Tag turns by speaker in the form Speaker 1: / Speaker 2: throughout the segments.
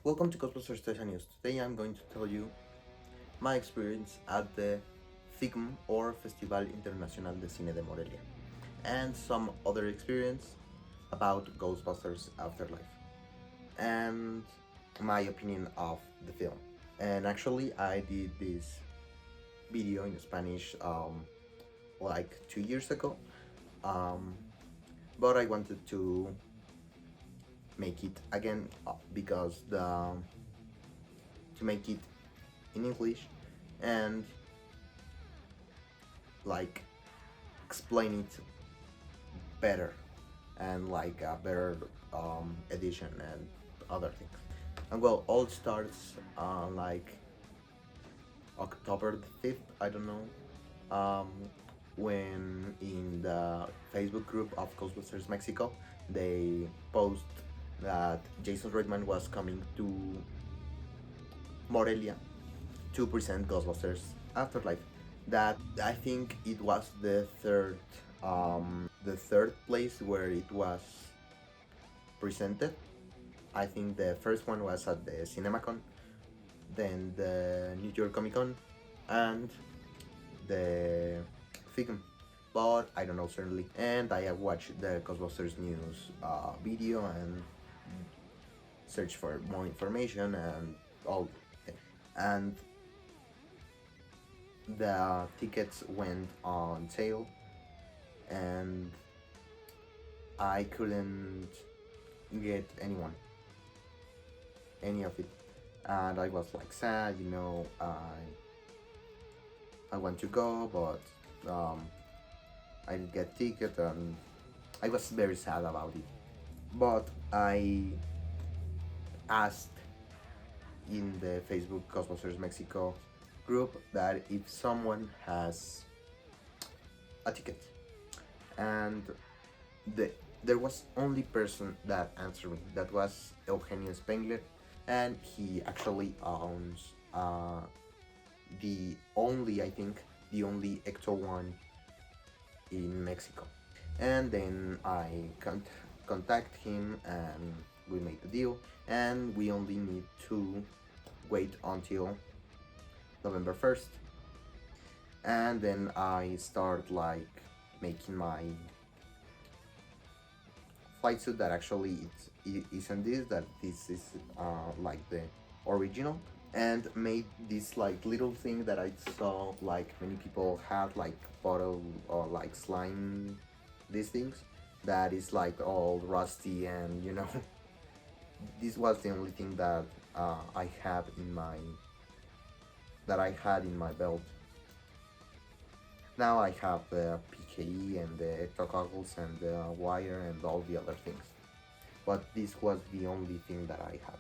Speaker 1: Welcome to Ghostbusters News. Today I'm going to tell you my experience at the Ficm or Festival Internacional de Cine de Morelia and some other experience about Ghostbusters Afterlife and my opinion of the film. And actually I did this video in Spanish like 2 years ago, um, but I wanted to make it again because to make it in English and like explain it better and like a better edition and other things. And well, all starts like October the 5th, I don't know, when in the Facebook group of Ghostbusters Mexico they post that Jason Reitman was coming to Morelia to present Ghostbusters Afterlife. That I think it was the third place where it was presented. I think the first one was at the CinemaCon, then the New York Comic Con, and the Ficm. But I don't know certainly. And I have watched the Ghostbusters news video and search for more information and all things. And the tickets went on sale and I couldn't get any of it, and I was like sad, I want to go, but I didn't get ticket, and I was very sad about it. But I asked in the Facebook Ghostbusters Mexico group that if someone has a ticket, and the there was only person that answered me. That was Eugenio Spengler, and he actually owns the only, I think, the only Ecto one in Mexico. And then I contact him and we made the deal, and we only need to wait until November 1st. And then I start like making my flight suit that actually it isn't this, that this is like the original, and made this like little thing that I saw like many people had like bottle or like slime, these things that is like all rusty, and this was the only thing that I have in my that I had in my belt. Now I have the PKE and the ecto goggles and the wire and all the other things, but this was the only thing that I had.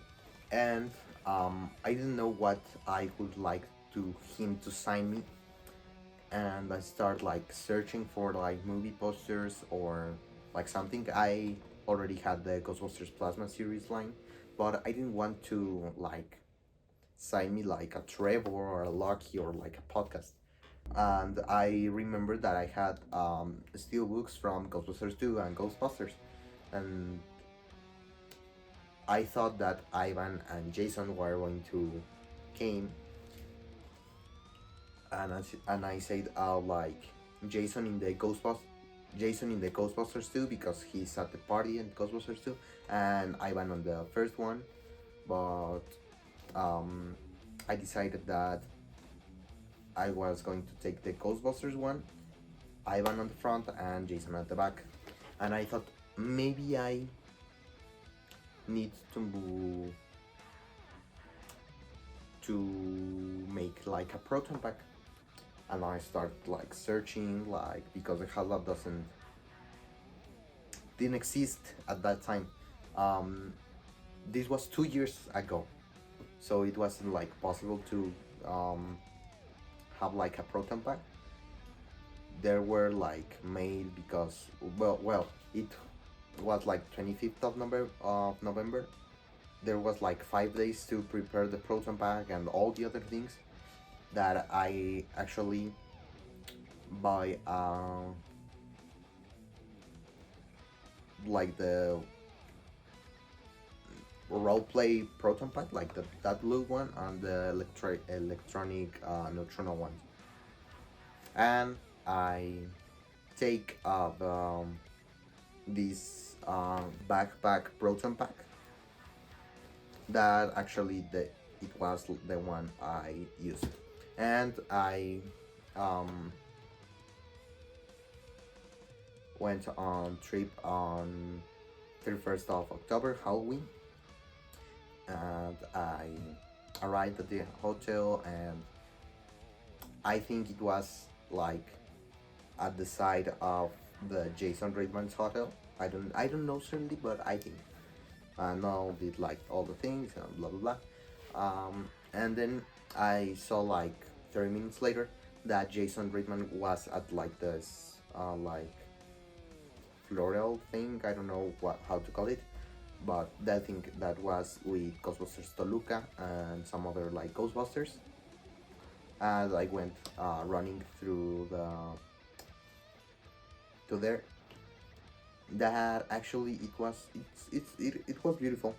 Speaker 1: And I didn't know what I would like to him to sign me, and I start like searching for like movie posters or like something. I already had the Ghostbusters Plasma series line, but I didn't want to like sign me like a Trevor or a Lucky or like a podcast. And I remember that I had steel books from Ghostbusters 2 and Ghostbusters, and I thought that Ivan and Jason were going to came, and I said like Jason in the Ghostbusters 2 because he's at the party in Ghostbusters 2, and Ivan on the first one, but I decided that I was going to take the Ghostbusters one, Ivan on the front and Jason at the back, and I thought maybe I need to make like a proton pack, and I start like searching like because the HALAB didn't exist at that time. This was 2 years ago, so it wasn't like possible to have like a proton pack. There were like made because it was like 25th of November. There was like 5 days to prepare the proton pack and all the other things that I actually buy like roleplay proton pack, like that blue one, and the electronic neutrino one. And I take this backpack proton pack that actually it was the one I used, and I um, went on trip on 31st of October, Halloween, and I arrived at the hotel, and I think it was like at the side of the Jason Reitman's hotel. I don't know certainly, but I think Noel did like all the things and blah blah blah. And then I saw like 30 minutes later that Jason Reitman was at like this floral thing. I don't know what how to call it, but that thing that was with Ghostbusters Toluca and some other like Ghostbusters. And I went running through the to there. That actually it was beautiful.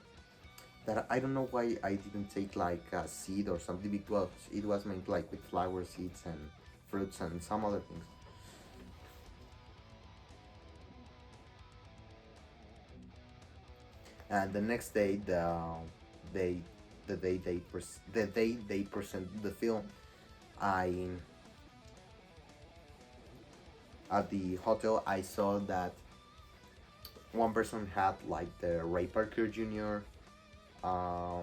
Speaker 1: That I don't know why I didn't take like a seed or something, because it was made like with flower seeds and fruits and some other things. And the next day, they the day they presented the film, I at the hotel I saw that one person had like the Ray Parker Jr. Uh,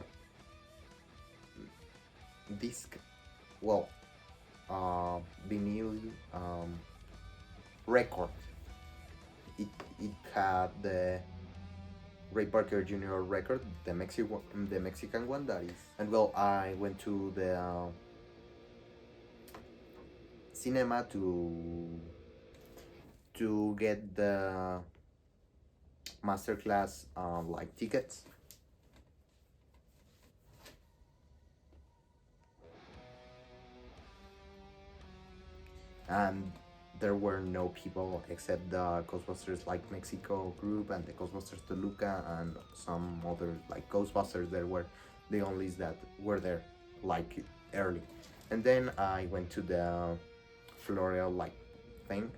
Speaker 1: disc, well, vinyl record. It it had the Ray Parker Jr. record, the Mexican one that is. And well, I went to the cinema to get the masterclass like tickets, and there were no people except the Ghostbusters like Mexico group and the Ghostbusters Toluca and some other like Ghostbusters. There were the only that were there like early. And then I went to the floral like thing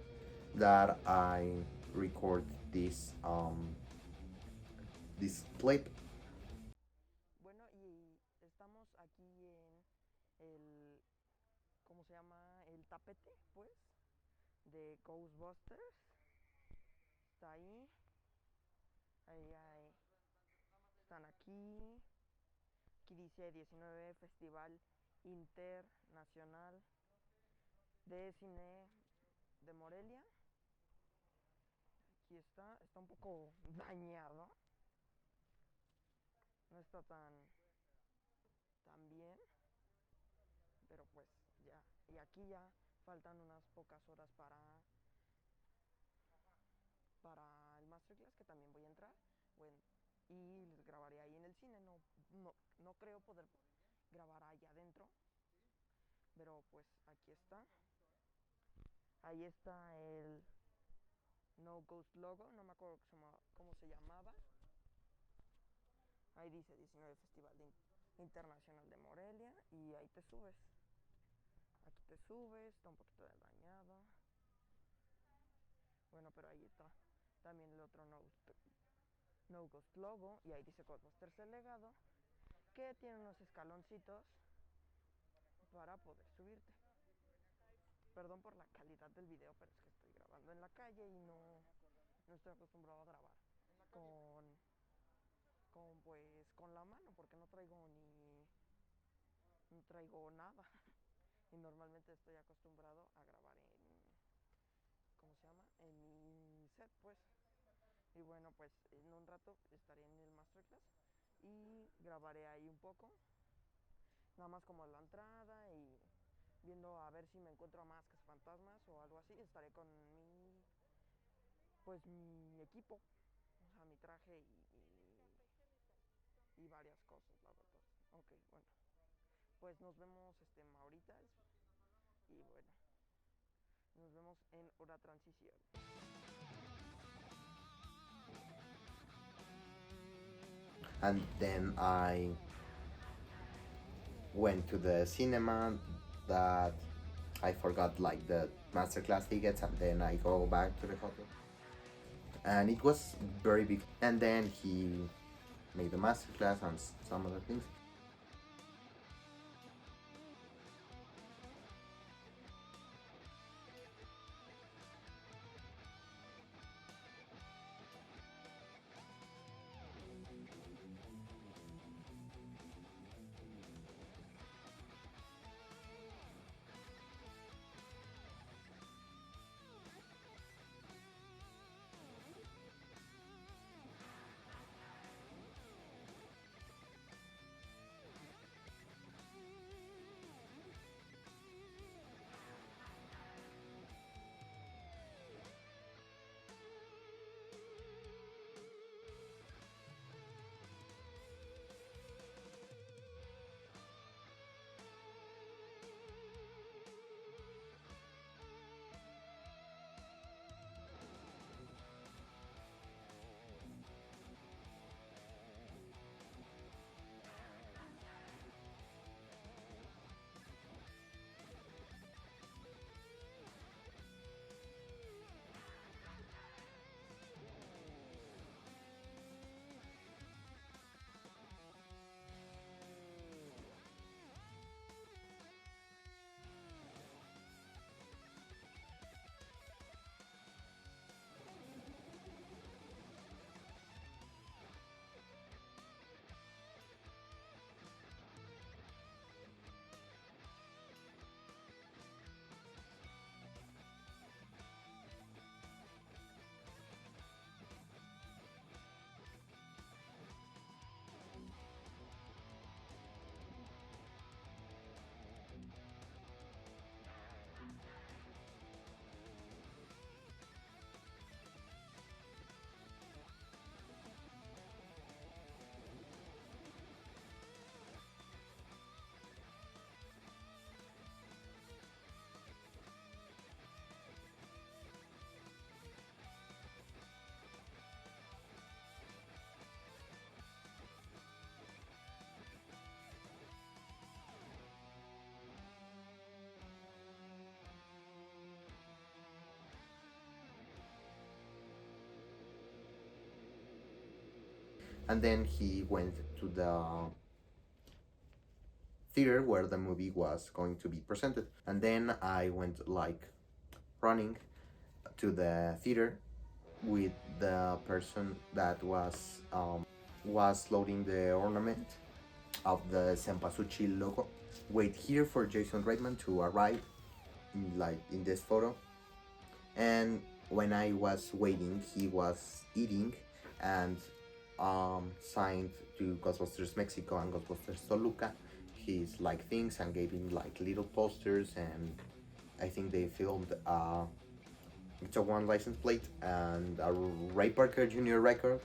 Speaker 1: that I record this clip.
Speaker 2: Bueno, y estamos aquí en el, ¿cómo se llama? El tapete, pues, de Ghostbusters. Está ahí, ahí, están aquí. Aquí dice 19 Festival Internacional de Cine de Morelia. Aquí está un poco dañado. No está tan bien, pero pues ya. Y aquí ya faltan unas pocas horas para el masterclass, que también voy a entrar. Bueno, y les grabaré ahí en el cine. No creo poder grabar allá adentro, pero pues aquí está. Ahí está el No Ghost logo, no me acuerdo cómo se llamaba. Ahí dice 19 Festival Internacional de Morelia, y ahí te subes. Aquí te subes, está un poquito dañado. Bueno, pero ahí está también el otro No Ghost logo, y ahí dice Ghostbusters el legado, que tiene unos escaloncitos para poder subirte. Perdón por la calidad del video, pero es que estoy grabando en la calle y no estoy acostumbrado a grabar con, con la mano, porque no traigo nada. Y normalmente estoy acostumbrado a grabar ¿cómo se llama? En mi set, pues. Y bueno, pues en un rato estaré en el masterclass y grabaré ahí un poco, nada más como la entrada, y viendo a ver si me encuentro a más fantasmas o algo así. Estaré con mi equipo, o sea, mi traje y varias cosas, la verdad. Ok, bueno, pues nos vemos ahorita, y bueno, nos vemos en hora transición.
Speaker 1: and then I went to the cinema that I forgot like the masterclass tickets, and then I go back to the hotel, and it was very big. And then he made the masterclass and some other things. And then he went to the theater where the movie was going to be presented. And then I went like running to the theater with the person that was loading the ornament of the Senpasuchi logo. Wait here for Jason Reitman to arrive, like in this photo. And when I was waiting, he was eating and signed to Ghostbusters Mexico and Ghostbusters Toluca his like things and gave him like little posters, and I think they filmed it's a one license plate and a Ray Parker Jr. record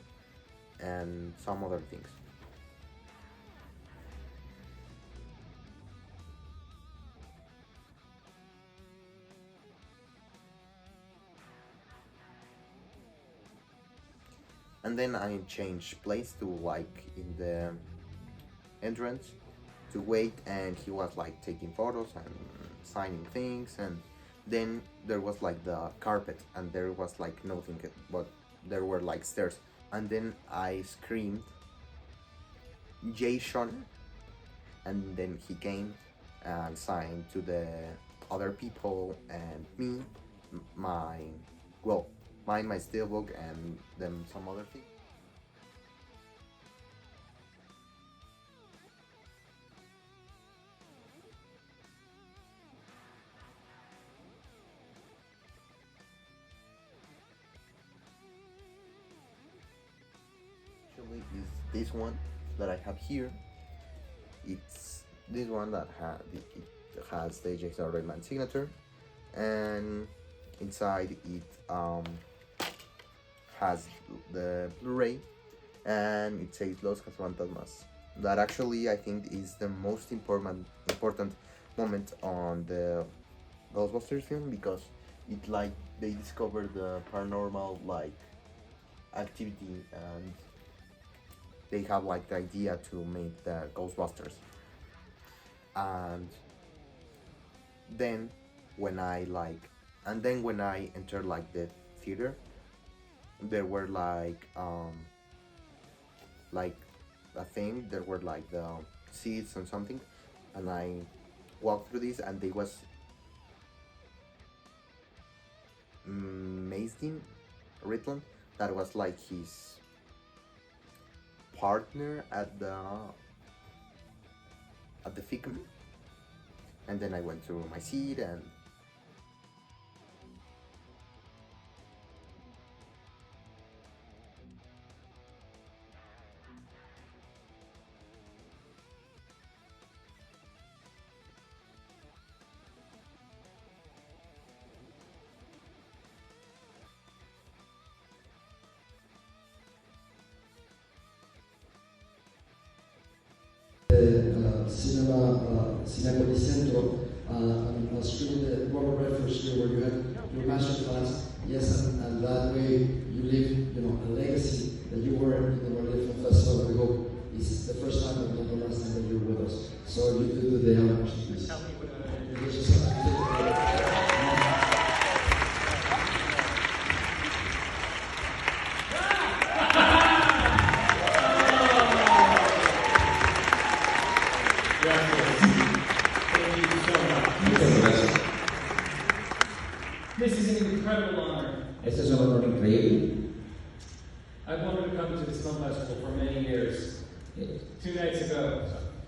Speaker 1: and some other things. And then I changed place to like in the entrance to wait, and he was like taking photos and signing things, and then there was like the carpet and there was like nothing, but there were like stairs, and then I screamed Jason, and then he came and signed to the other people and me, my well, mine, my steelbook, and then some other thing. Actually, is this one that I have here. It's this one that it has the Jason Redman signature, and inside it has the Blu-ray, and it says Los Cazafantasmas. That actually I think is the most important moment on the Ghostbusters film, because it like they discover the paranormal like activity, and they have like the idea to make the Ghostbusters. And then when I like, and then when I entered like the theater, there were like a thing. There were like the seats and something, and I walked through this, and they was Mason Ritland, that was like his partner at the Ficm, and then I went to my seat and
Speaker 3: Cinepolis Centro, a screen, the Robert Redford screen where you had your master class, yes, and that way you live, a legacy that you were in the Berlin Film Festival. We hope it's the first time and not the last time that you're with us. So you do the honors, please.
Speaker 4: This is an incredible honor.
Speaker 3: Este es un honor increíble.
Speaker 4: I've wanted to come to this film festival for many years. 2 nights ago.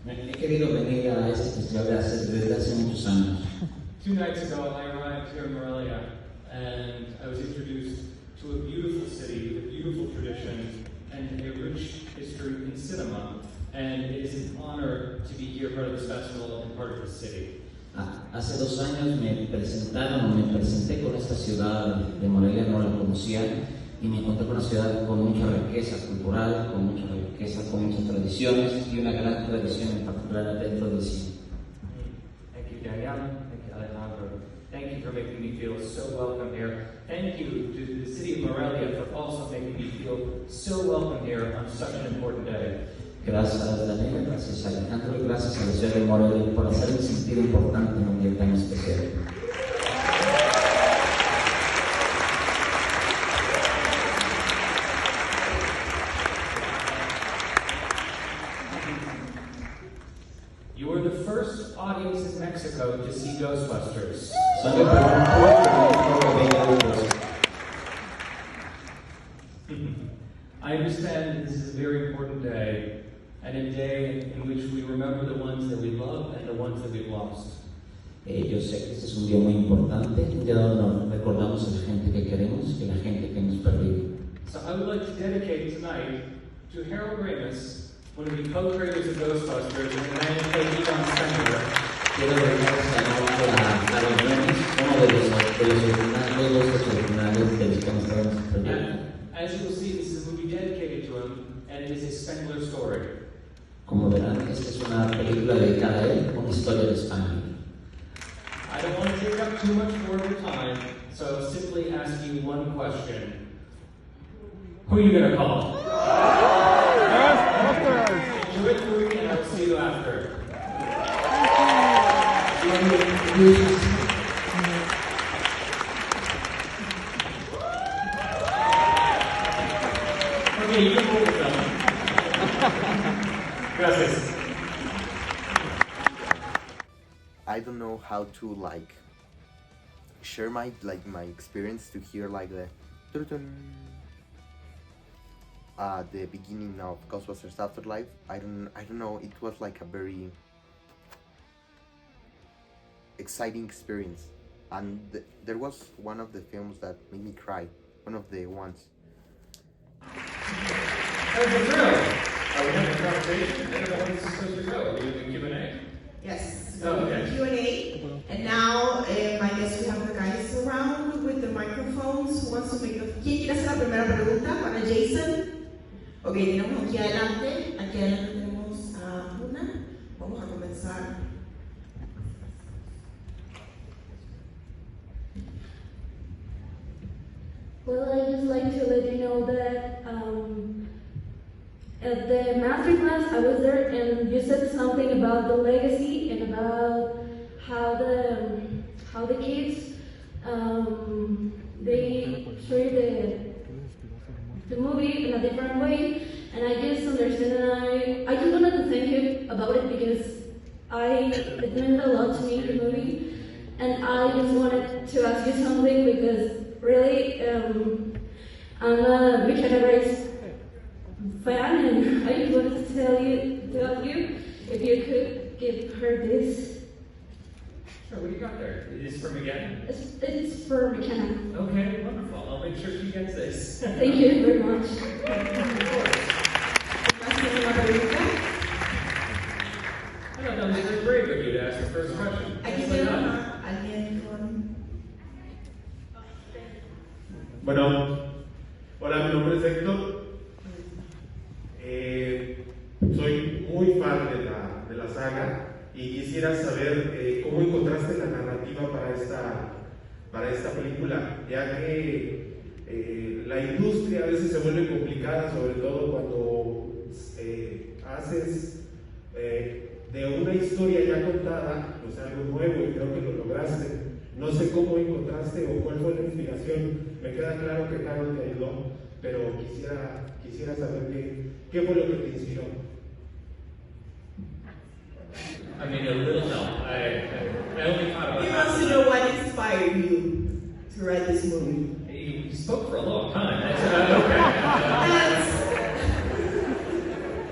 Speaker 3: He querido venir a este festival desde hace muchos años.
Speaker 4: 2 nights ago, I arrived here in Morelia, and I was introduced to a beautiful city with a beautiful tradition and a rich history in cinema. And it is an honor to be here, part of this festival and part of this city.
Speaker 3: Hace 2 años me presenté con esta ciudad de Morelia, no la conocía, y me encontré con una ciudad con mucha riqueza cultural, con mucha riqueza, con muchas tradiciones y una gran tradición en particular dentro del cine.
Speaker 4: Thank you, Danielle. Thank you, Alejandro. Thank you for making me feel so welcome here. Thank you to the city of Morelia for also making me feel so welcome here on such an important day.
Speaker 3: Gracias a Daniel, gracias a Alejandro y gracias a la ciudad de Morelia por hacerme sentir importante en un día tan especial.
Speaker 4: You were the first audience in Mexico to see Ghostbusters. I understand this is a very important day, and a day in which we remember the ones that we love and the ones that we've lost.
Speaker 3: Yo sé que este es un día muy importante, un día donde nos recordamos a la gente que queremos y a la gente que hemos perdido.
Speaker 4: So I would like to dedicate tonight to Harold Ramis, one of the co-creators of Ghostbusters and the man who played Egon Spengler.
Speaker 3: Quiero dedicar esta noche a los Ramis, uno de los originales de los que hemos estado en este proyecto.
Speaker 4: As you will see, this is a movie dedicated to him, and it is a Spengler story.
Speaker 3: Como verán, esta es una película dedicada a él, una historia de España.
Speaker 4: I don't want to take up too much more of your time, so I'll simply ask you one question. Who are you going to call? Enjoy the movie, and I'll see you after. Okay, you can move it down. Gracias.
Speaker 1: I don't know how to like share my experience to hear like the the beginning of Ghostbusters Afterlife. I don't know. It was like a very exciting experience, and there was one of the films that made me cry. One of the ones.
Speaker 4: That was a thrill. Are we having a conversation? I don't know when this is supposed to go. Are we doing Q&A?
Speaker 5: Yes.
Speaker 4: Oh, okay.
Speaker 5: Q&A. And now, I guess we have the guys around with the microphones. Who wants to make the... ¿Quién quiere hacer la primera pregunta para Jason? Ok, tenemos aquí adelante. Aquí adelante tenemos a una. Vamos a comenzar.
Speaker 6: Well, I'd just like to let you know that At the master class, I was there, and you said something about the legacy and about how the kids they show you the movie in a different way, and I just understand, and I just wanted to thank you about it because it meant a lot to me, the movie, and I just wanted to ask you something because really I'm a big categories fan, and I just wanted to tell you if you could give her this.
Speaker 4: Sure, what do you got there? Is this for Miguel?
Speaker 6: It's for McKenna.
Speaker 4: Okay, wonderful. I'll make sure she gets this.
Speaker 6: Thank you very much.
Speaker 4: I thought that was very brave of you to ask the first question.
Speaker 5: Aquí tenemos a alguien con...
Speaker 7: Bueno, hola, mi nombre es Héctor. Soy muy fan de la saga y quisiera saber cómo encontraste la narrativa para esta película, ya que la industria a veces se vuelve complicada, sobre todo cuando haces de una historia ya contada, pues algo nuevo, y creo que lo lograste. No sé cómo encontraste o cuál fue la inspiración. Me queda claro que Carol te ayudó, pero quisiera saber qué fue lo que te inspiró.
Speaker 4: I mean, a little help. I only thought about
Speaker 5: He wants to know what inspired you to write this movie.
Speaker 4: You spoke for a long time. That's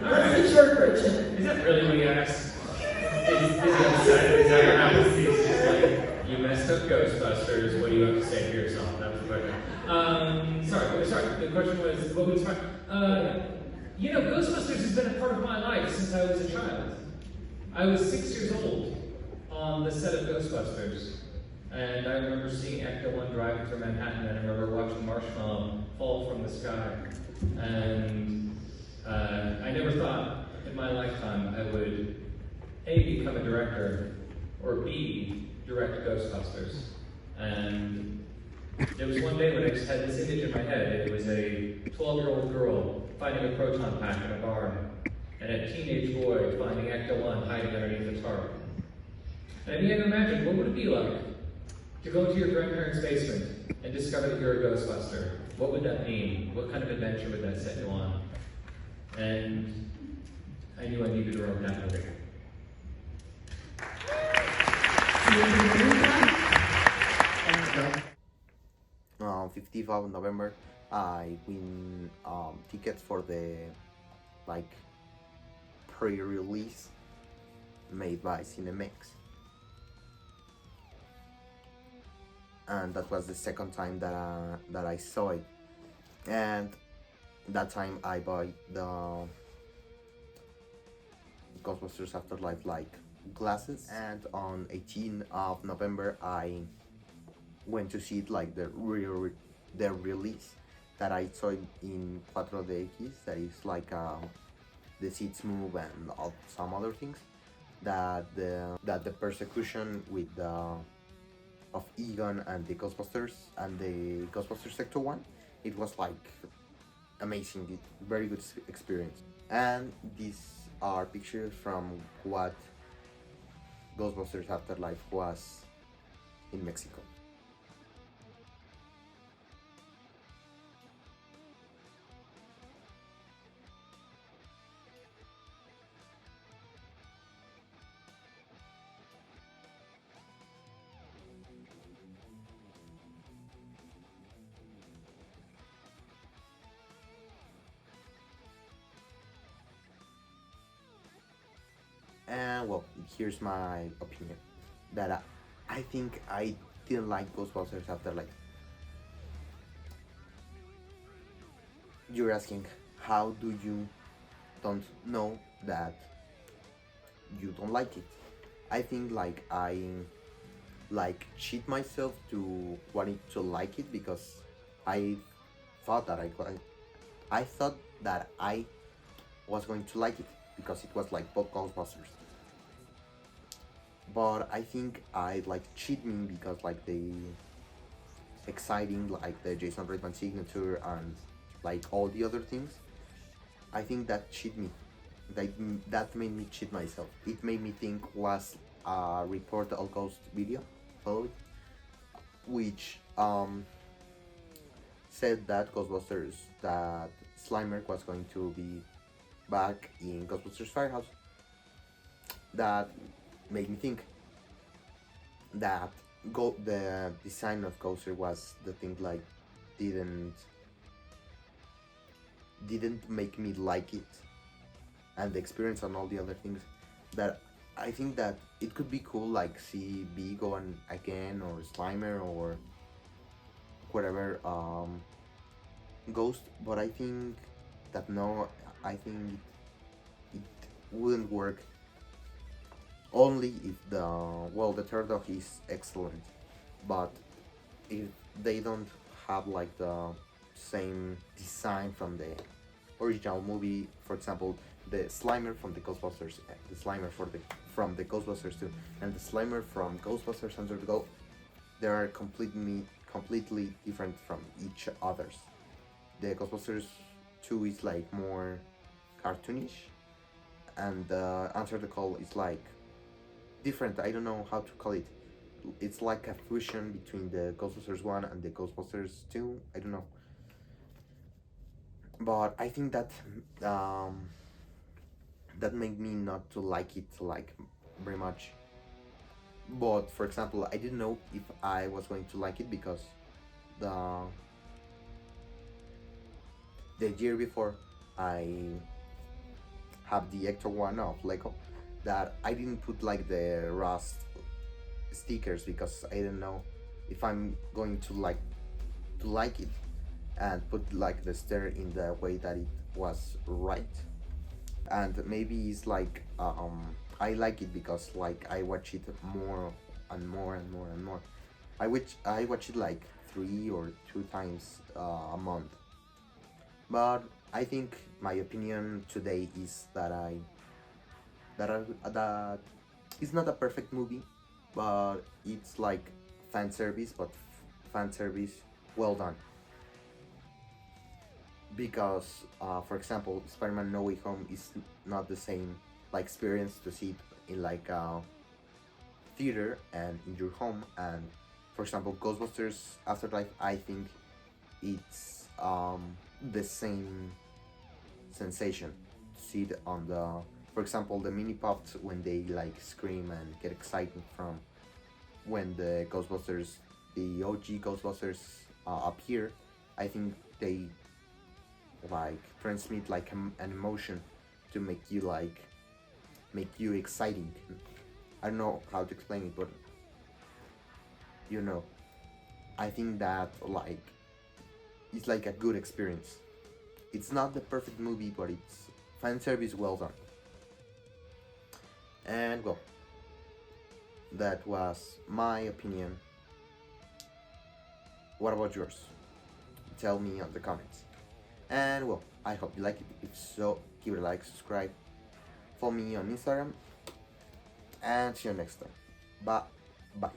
Speaker 5: That's the short version.
Speaker 4: Is that really what you asked? Is he upset? Is that what happens? He's just like, you messed up Ghostbusters. What do you have to say for yourself? That was the question. Sorry. The question was, what was you know, Ghostbusters has been a part of my life since I was a child. I was 6 years old on the set of Ghostbusters, and I remember seeing Ecto 1 driving through Manhattan, and I remember watching Marshmallow fall from the sky. And I never thought in my lifetime I would A, become a director, or B, direct Ghostbusters. And there was one day when I just had this image in my head. It was a 12-year-old girl finding a proton pack in a barn, and a teenage boy finding Ecto 1 hiding underneath a tarp. And I began to imagine, what would it be like to go into your grandparents' basement and discover that you're a Ghostbuster? What would that mean? What kind of adventure would that set you on? And I knew I needed to write that movie.
Speaker 1: 15th of November, I win tickets for the pre-release made by Cinemex, and that was the second time that I saw it. And that time I bought the Ghostbusters Afterlife glasses, and on 18th of November I went to see it the release that I saw in 4DX, that is the seats move and some other things, that the persecution with of Egon and the Ghostbusters and the Ghostbusters Sector 1, it was amazing, very good experience. And these are pictures from what Ghostbusters Afterlife was in Mexico. And well, here's my opinion, that I think I didn't like Ghostbusters Afterlife. You're asking, how do you don't know that you don't like it? I think I cheat myself to wanting to like it, because I thought that I thought that I was going to like it because it was both Ghostbusters. But I think I cheat me because the exciting, the Jason Reitman signature and all the other things, I think that cheat me. That made me cheat myself. It made me think was a report all ghost video followed, which said that that Slimer was going to be back in Ghostbusters Firehouse. That made me think that the design of Ghoster was the thing like didn't make me like it, and the experience and all the other things that I think that it could be cool, like see B go on again, or Slimer, or whatever Ghost, but I think that no, I think it wouldn't work only if the third dog is excellent, but if they don't have like the same design from the original movie, for example, the Slimer from the Ghostbusters, the Slimer from the Ghostbusters 2, and the Slimer from Ghostbusters Under the Go, they are completely different from each others. The Ghostbusters 2 is like more cartoonish, and Answer the Call is like different. I don't know how to call it. It's like a fusion between the Ghostbusters 1 and the Ghostbusters 2. I don't know. But I think that that made me not to like it like very much. But for example, I didn't know if I was going to like it because the year before I have the Ecto one of Lego that I didn't put like the Rust stickers because I didn't know if I'm going to like it, and put like the stair in the way that it was right. And maybe it's like I like it because like I watch it more and more and more and more. I watch it like 3 or 2 times a month. But I think my opinion today is that that it's not a perfect movie, but it's like fan service, but fan service well done. Because for example, Spider-Man No Way Home is not the same like experience to see it in like a theater and in your home. And for example, Ghostbusters Afterlife, I think it's the same sensation to see it on the, for example, the mini pops when they like scream and get excited from when the Ghostbusters, the OG Ghostbusters appear. I think they like transmit like an emotion to make you exciting. I don't know how to explain it, but you know, I think that like it's like a good experience. It's not the perfect movie, but it's fan service well done. And well, that was my opinion. What about yours? Tell me on the comments. And well, I hope you like it. If so, give it a like, subscribe, follow me on Instagram, and see you next time. Bye.